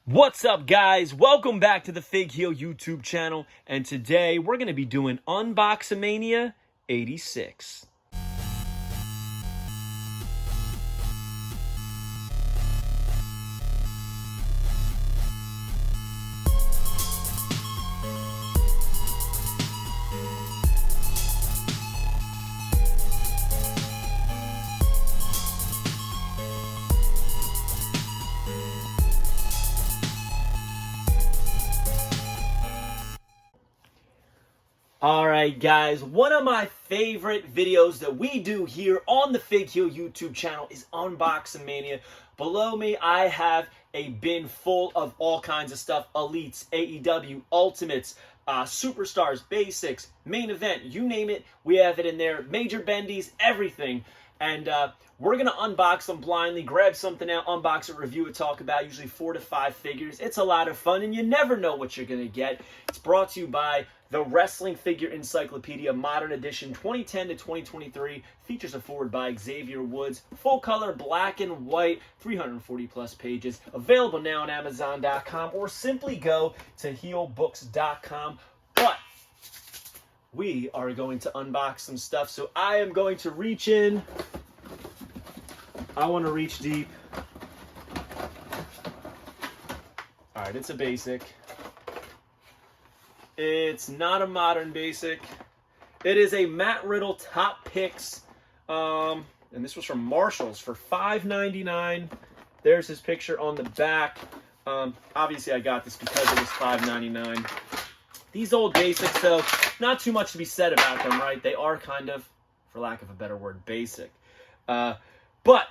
What's up, guys? Welcome back to the Fig Heel YouTube channel, and today we're going to be doing UNBOXAMANIA 86. Alright guys, one of my favorite videos that we do here on the Fig Heel YouTube channel is UNBOXAMANIA. Below me I have a bin full of all kinds of stuff: Elites, AEW, Ultimates, Superstars, Basics, Main Event, you name it, we have it in there. Major bendies, everything. And we're going to unbox them blindly, grab something out, unbox it, review it, talk about usually 4 to 5 figures. It's a lot of fun, and you never know what you're going to get. It's brought to you by the Wrestling Figure Encyclopedia Modern Edition 2010 to 2023. Features a forward by Xavier Woods. Full color, black and white, 340 plus pages. Available now on Amazon.com, or simply go to heelbooks.com. But we are going to unbox some stuff, so I am going to reach in. I want to reach deep. All right, it's a basic. It's not a modern basic. It is a Matt Riddle Top Picks, and this was from Marshall's for $5.99. There's his picture on the back. Obviously, I got this because it was $5.99. These old basics, though, not too much to be said about them, right? They are kind of, for lack of a better word, basic. But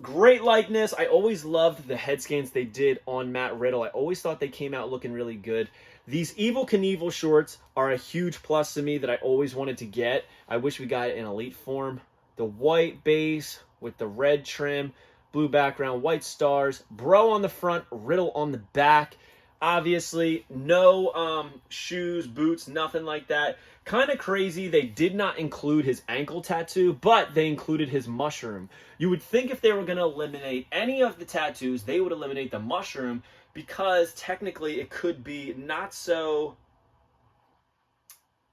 great likeness. I always loved the head scans they did on Matt Riddle. I always thought they came out looking really good. These Evel Knievel shorts are a huge plus to me that I always wanted to get. I wish we got it in Elite form. The white base with the red trim, blue background, white stars, Bro on the front, Riddle on the back. Obviously, no shoes, boots, nothing like that. Kind of crazy, they did not include his ankle tattoo, but they included his mushroom. You would think if they were going to eliminate any of the tattoos, they would eliminate the mushroom, because technically it could be not so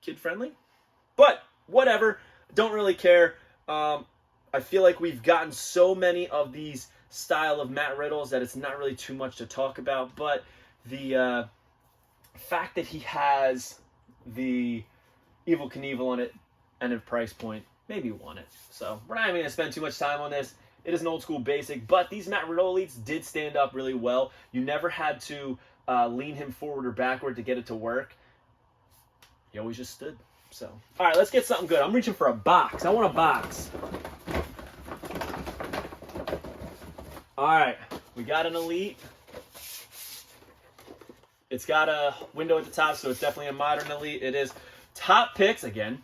kid-friendly. But whatever, don't really care. I feel like we've gotten so many of these style of Matt Riddles that it's not really too much to talk about, but the fact that he has the Evel Knievel on it and a price point maybe won it. So we're not even going to spend too much time on this. It is an old school basic, but these Matt Riddle Elites did stand up really well. You never had to lean him forward or backward to get it to work. He always just stood. So, all right, let's get something good. I'm reaching for a box. I want a box. All right, we got an Elite. It's got a window at the top, so it's definitely a modern Elite. It is Top Picks again.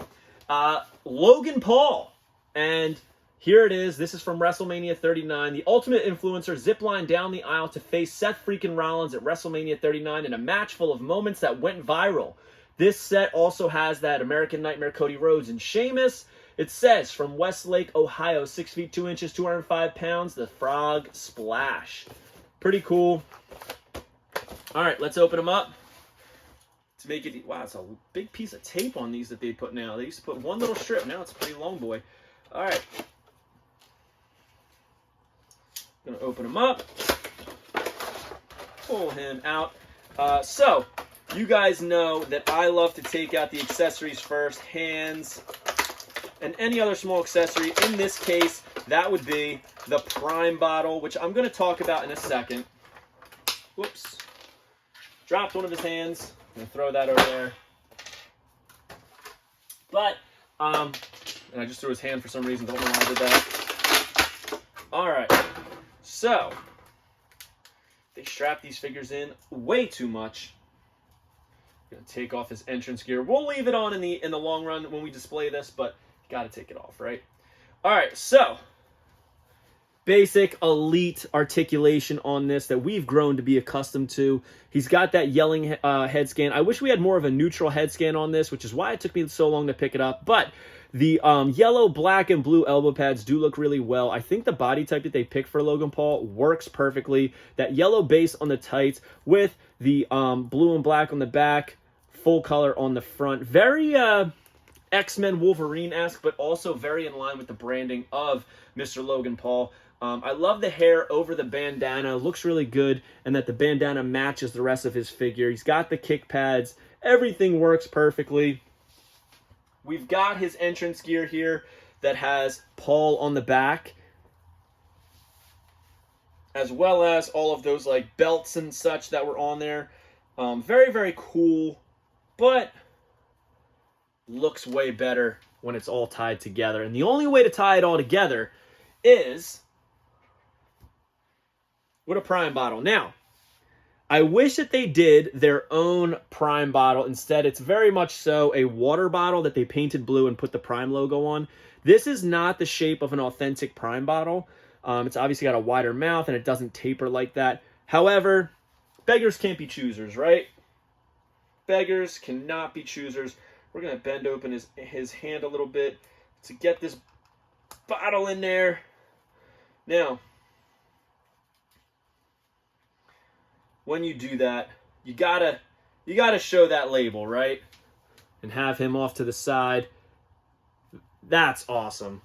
Logan Paul. And here it is. This is from WrestleMania 39. The Ultimate Influencer ziplined down the aisle to face Seth freaking Rollins at WrestleMania 39 in a match full of moments that went viral. This set also has that American Nightmare Cody Rhodes and Sheamus. It says, from Westlake, Ohio, 6 feet 2 inches, 205 pounds, the Frog Splash. Pretty cool. All right, let's open them up. To make it, wow, it's a big piece of tape on these that they put now. They used to put one little strip. Now it's a pretty long boy. All right. Gonna open him up. Pull him out. So, you guys know that I love to take out the accessories first. Hands and any other small accessory. In this case, that would be the Prime bottle, which I'm going to talk about in a second. Whoops. Dropped one of his hands. I'm going to throw that over there. But, and I just threw his hand for some reason. Don't know why I did that. All right. So, they strap these figures in way too much. Gonna take off his entrance gear. We'll leave it on in the long run when we display this, but you got to take it off, right? All right. So, basic elite articulation on this that we've grown to be accustomed to. He's got that yelling head scan. I wish we had more of a neutral head scan on this, which is why it took me so long to pick it up. But the yellow, black, and blue elbow pads do look really well. I think the body type that they picked for Logan Paul works perfectly. That yellow base on the tights with the blue and black on the back, full color on the front. Very X-Men Wolverine-esque, but also very in line with the branding of Mr. Logan Paul. I love the hair over the bandana. Looks really good, and that the bandana matches the rest of his figure. He's got the kick pads. Everything works perfectly. We've got his entrance gear here that has Paul on the back, as well as all of those like belts and such that were on there. Very, very cool, but looks way better when it's all tied together. And the only way to tie it all together is with a Prime bottle. Now, I wish that they did their own Prime bottle. Instead, it's very much so a water bottle that they painted blue and put the Prime logo on. This is not the shape of an authentic Prime bottle. It's obviously got a wider mouth and it doesn't taper like that. However, beggars can't be choosers, right? Beggars cannot be choosers. We're going to bend open his hand a little bit to get this bottle in there. Now, when you do that, you gotta show that label, right? And have him off to the side. That's awesome.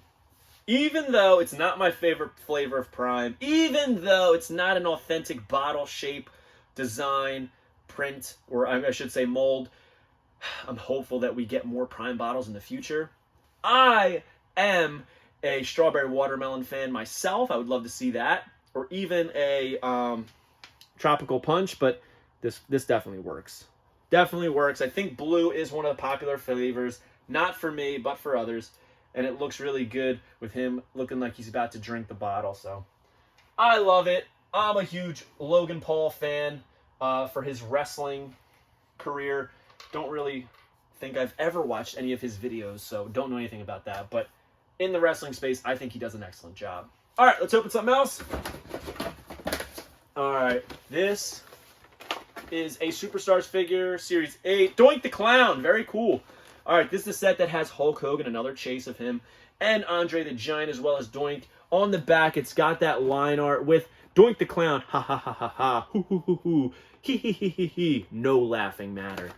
Even though it's not my favorite flavor of Prime, even though it's not an authentic bottle shape, design, print, or I should say mold, I'm hopeful that we get more Prime bottles in the future. I am a strawberry watermelon fan myself. I would love to see that. Or even a tropical punch, but this definitely works. Definitely works. I think blue is one of the popular flavors. Not for me, but for others. And it looks really good with him looking like he's about to drink the bottle. So I love it. I'm a huge Logan Paul fan for his wrestling career. Don't really think I've ever watched any of his videos, so don't know anything about that. But in the wrestling space, I think he does an excellent job. All right, let's open something else. All right, this is a Superstars figure, Series 8. Doink the Clown, very cool. All right, this is the set that has Hulk Hogan, another chase of him, and Andre the Giant, as well as Doink. On the back, it's got that line art with Doink the Clown, ha ha ha ha ha, hoo hoo hoo hoo, hee hee hee hee hee, no laughing matter.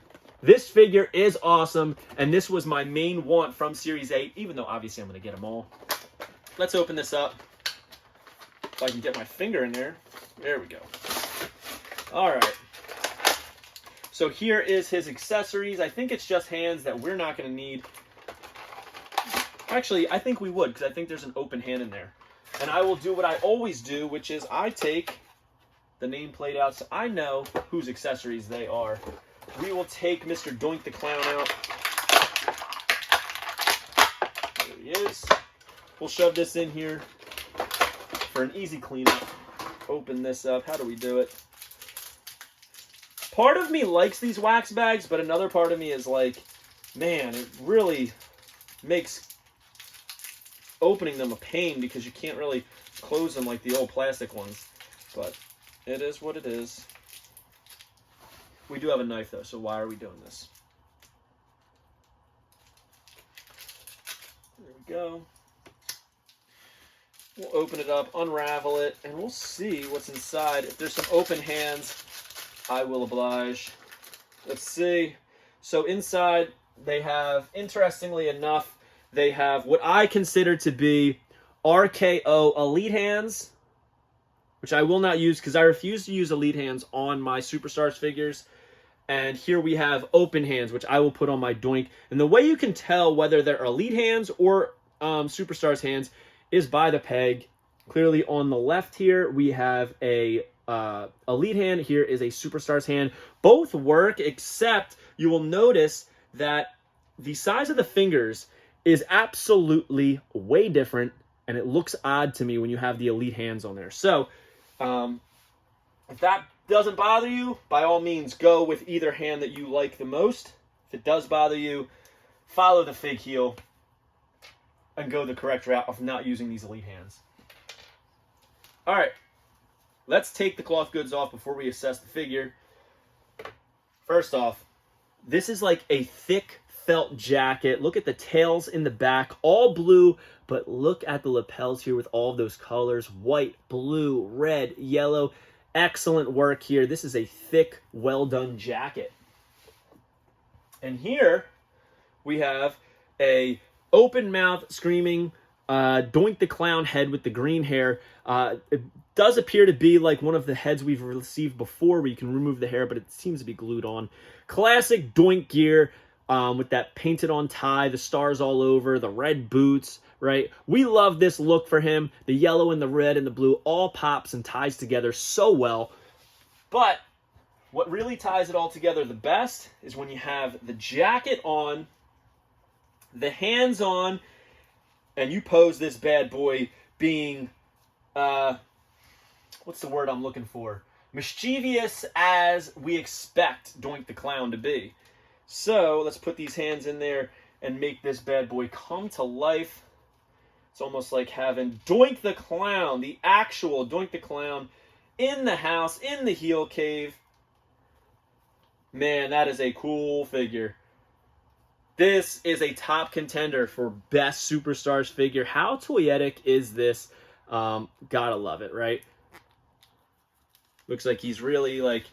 This figure is awesome, and this was my main want from Series 8, even though obviously I'm going to get them all. Let's open this up. If I can get my finger in there. There we go. All right. So here is his accessories. I think it's just hands that we're not going to need. Actually, I think we would, because I think there's an open hand in there. And I will do what I always do, which is I take the nameplate out so I know whose accessories they are. We will take Mr. Doink the Clown out. There he is. We'll shove this in here for an easy cleanup. Open this up. How do we do it? Part of me likes these wax bags, but another part of me is like, man, it really makes opening them a pain because you can't really close them like the old plastic ones. But it is what it is. We do have a knife, though, so why are we doing this? There we go. We'll open it up, unravel it, and we'll see what's inside. If there's some open hands, I will oblige. Let's see. So inside, they have, interestingly enough, they have what I consider to be RKO Elite Hands, which I will not use because I refuse to use Elite Hands on my Superstars figures. And here we have open hands, which I will put on my Doink. And the way you can tell whether they're Elite Hands or Superstars hands is by the peg. Clearly on the left here, we have a Elite hand. Here is a Superstars hand. Both work, except you will notice that the size of the fingers is absolutely way different, and it looks odd to me when you have the Elite hands on there. So, if that doesn't bother you, by all means, go with either hand that you like the most. If it does bother you, follow the fig heel and go the correct route of not using these Elite hands. All right, let's take the cloth goods off before we assess the figure. First off, this is like a thick felt jacket. Look at the tails in the back, all blue, but look at the lapels here with all of those colors: white, blue, red, yellow. Excellent work here. This is a thick, well done jacket. And here we have a open mouth screaming Doink the Clown head with the green hair. It does appear to be like one of the heads we've received before where you can remove the hair, but it seems to be glued on. Classic Doink gear with that painted on tie, the stars all over, the red boots, right? We love this look for him. The yellow and the red and the blue all pops and ties together so well. But what really ties it all together the best is when you have the jacket on, the hands on, and you pose this bad boy being, what's the word I'm looking for? Mischievous as we expect Doink the Clown to be. So let's put these hands in there and make this bad boy come to life. It's almost like having Doink the Clown, the actual Doink the Clown, in the house, in the heel cave. Man, that is a cool figure. This is a top contender for best Superstars figure. How toyetic is this? Gotta love it, right? Looks like he's really like,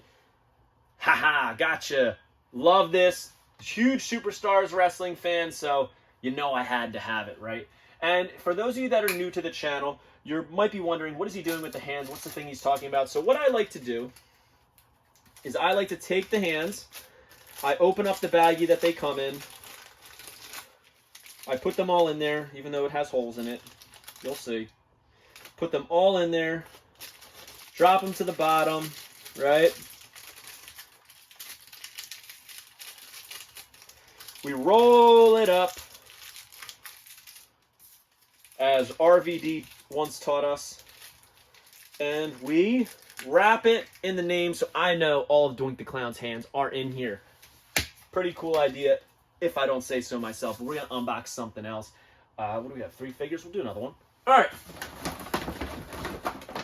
haha, gotcha. Love this. Huge Superstars wrestling fan, so you know I had to have it, right? And for those of you that are new to the channel, you might be wondering, what is he doing with the hands? What's the thing he's talking about? So what I like to do is I like to take the hands, I open up the baggie that they come in, I put them all in there, even though it has holes in it. You'll see. Put them all in there, drop them to the bottom, right? We roll it up, as RVD once taught us, and we wrap it in the name so I know all of Doink the Clown's hands are in here. Pretty cool idea, if I don't say so myself. But we're going to unbox something else. What do we have? 3 figures? We'll do another one. All right.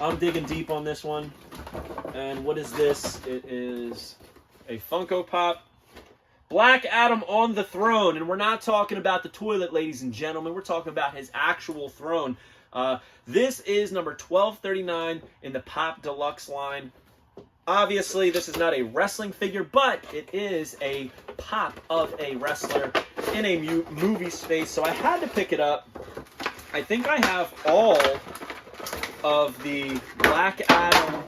I'm digging deep on this one. And what is this? It is a Funko Pop. Black Adam on the throne. And we're not talking about the toilet, ladies and gentlemen. We're talking about his actual throne. This is number 1239 in the Pop Deluxe line. Obviously, this is not a wrestling figure, but it is a pop of a wrestler in a movie space, so I had to pick it up. I think I have all of the Black Adam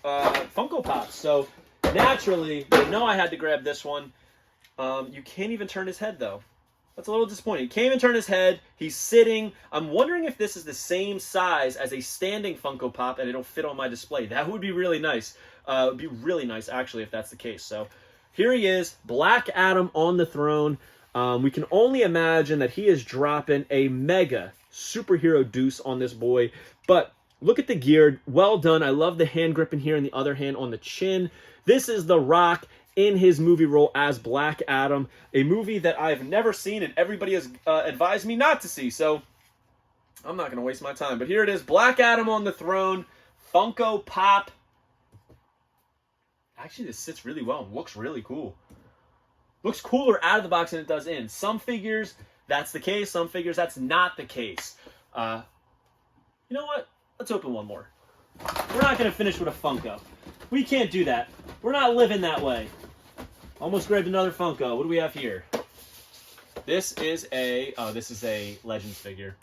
Funko Pops, so naturally, you know I had to grab this one. You can't even turn his head, though. That's a little disappointing. He can't even turn his head. He's sitting. I'm wondering if this is the same size as a standing Funko Pop and it'll fit on my display. That would be really nice. It would be really nice, actually, if that's the case. So here he is, Black Adam on the throne. We can only imagine that he is dropping a mega superhero deuce on this boy. But look at the gear. Well done. I love the hand grip in here and the other hand on the chin. This is The Rock in his movie role as Black Adam, a movie that I've never seen and everybody has advised me not to see, so I'm not going to waste my time. But here it is, Black Adam on the throne, Funko Pop. Actually, this sits really well and looks really cool. Looks cooler out of the box than it does in. Some figures, that's the case. Some figures, that's not the case. You know what? Let's open one more. We're not going to finish with a Funko. We can't do that. We're not living that way. Almost grabbed another Funko. What do we have here? This is a Legends figure.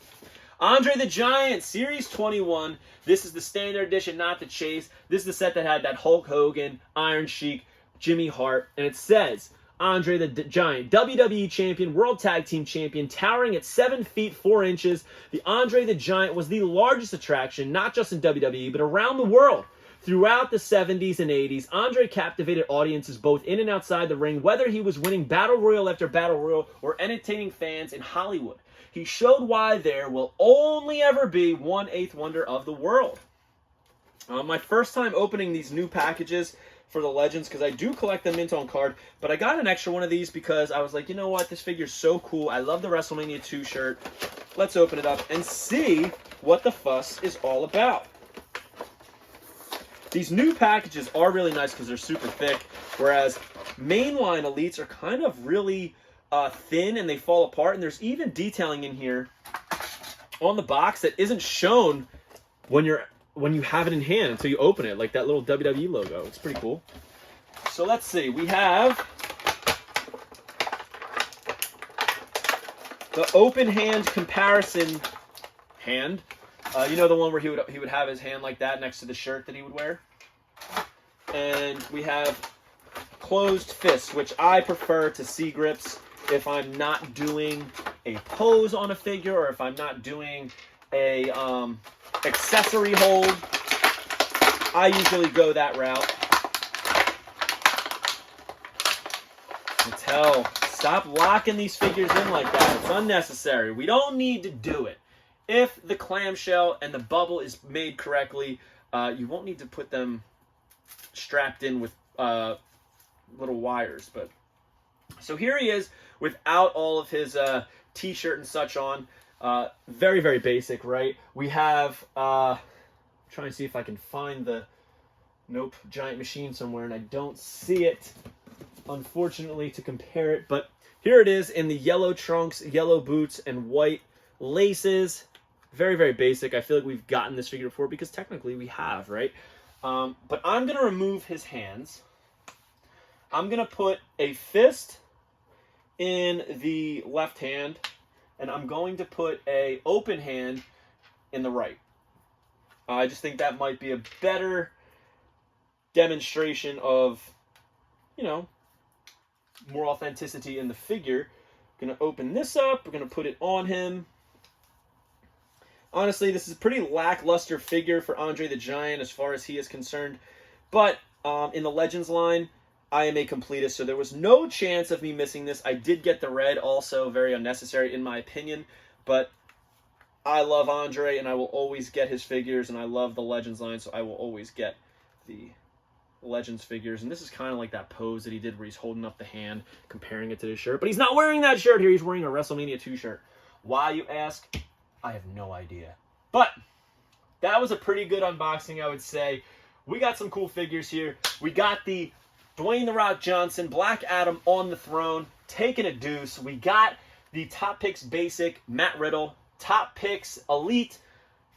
Andre the Giant, Series 21. This is the standard edition, not the chase. This is the set that had that Hulk Hogan, Iron Sheik, Jimmy Hart. And it says, Andre the Giant, WWE Champion, World Tag Team Champion, towering at 7 feet 4 inches. The Andre the Giant was the largest attraction, not just in WWE, but around the world. Throughout the 70s and 80s, Andre captivated audiences both in and outside the ring, whether he was winning Battle Royal after Battle Royal or entertaining fans in Hollywood. He showed why there will only ever be one eighth wonder of the world. My first time opening these new packages for the Legends, because I do collect them mint on card, but I got an extra one of these because I was like, you know what, this figure's so cool. I love the WrestleMania 2 shirt. Let's open it up and see what the fuss is all about. These new packages are really nice because they're super thick, whereas mainline elites are kind of really thin and they fall apart. And there's even detailing in here on the box that isn't shown when you have it in hand until you open it, like that little WWE logo. It's pretty cool. So let's see. We have the open hand comparison hand. You know, the one where he would have his hand like that next to the shirt that he would wear. And we have closed fists, which I prefer to C grips if I'm not doing a pose on a figure or if I'm not doing a accessory hold. I usually go that route. Mattel, stop locking these figures in like that. It's unnecessary. We don't need to do it. If the clamshell and the bubble is made correctly, you won't need to put them strapped in with little wires. But so here he is without all of his t-shirt and such on. Very, very basic, right? We have, I'm trying to see if I can find the, nope, giant machine somewhere, and I don't see it, unfortunately, to compare it. But here it is in the yellow trunks, yellow boots, and white laces. Very, very basic. I feel like we've gotten this figure before because technically we have, right? But I'm going to remove his hands. I'm going to put a fist in the left hand, and I'm going to put a open hand in the right. I just think that might be a better demonstration of, you know, more authenticity in the figure. Going to open this up. We're going to put it on him. Honestly, this is a pretty lackluster figure for Andre the Giant as far as he is concerned. But in the Legends line, I am a completist, so there was no chance of me missing this. I did get the red, also very unnecessary in my opinion. But I love Andre, and I will always get his figures, and I love the Legends line, so I will always get the Legends figures. And this is kind of like that pose that he did where he's holding up the hand, comparing it to the shirt. But he's not wearing that shirt here. He's wearing a WrestleMania 2 shirt. Why, you ask? I have no idea. But that was a pretty good unboxing, I would say. We got some cool figures here. We got the Dwayne "The Rock" Johnson, Black Adam on the throne, taking a deuce. We got the Top Picks Basic, Matt Riddle, Top Picks Elite,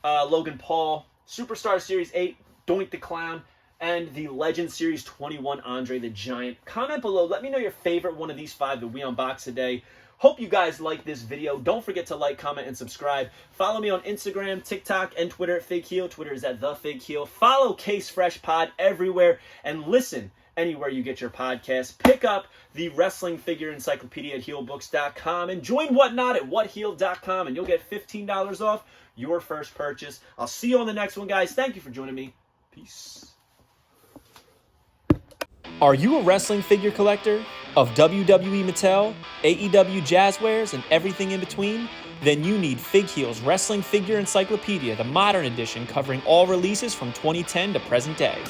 Logan Paul, Superstar Series 8, Doink the Clown, and the Legend Series 21, Andre the Giant. Comment below. Let me know your favorite one of these 5 that we unboxed today. Hope you guys like this video. Don't forget to like, comment, and subscribe. Follow me on Instagram, TikTok, and Twitter at FigHeel. Twitter is at TheFigHeel. Follow Case Fresh Pod everywhere. And listen anywhere you get your podcasts. Pick up the Wrestling Figure Encyclopedia at HeelBooks.com. And join Whatnot at WhatHeel.com. And you'll get $15 off your first purchase. I'll see you on the next one, guys. Thank you for joining me. Peace. Are you a wrestling figure collector of WWE Mattel, AEW Jazzwares, and everything in between? Then you need FigHeel's Wrestling Figure Encyclopedia, the modern edition covering all releases from 2010 to present day.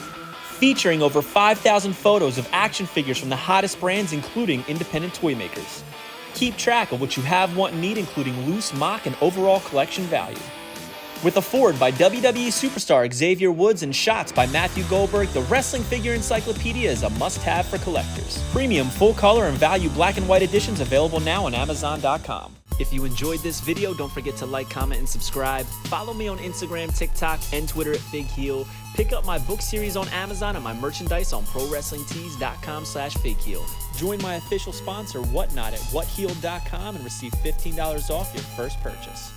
Featuring over 5,000 photos of action figures from the hottest brands, including independent toy makers. Keep track of what you have, want, and need, including loose, mock, and overall collection value. With a foreword by WWE superstar Xavier Woods and shots by Matthew Goldberg, the Wrestling Figure Encyclopedia is a must-have for collectors. Premium, full-color, and value black and white editions available now on Amazon.com. If you enjoyed this video, don't forget to like, comment, and subscribe. Follow me on Instagram, TikTok, and Twitter at FigHeel. Pick up my book series on Amazon and my merchandise on ProWrestlingTees.com/FigHeel. Join my official sponsor, Whatnot, at WhatHeel.com and receive $15 off your first purchase.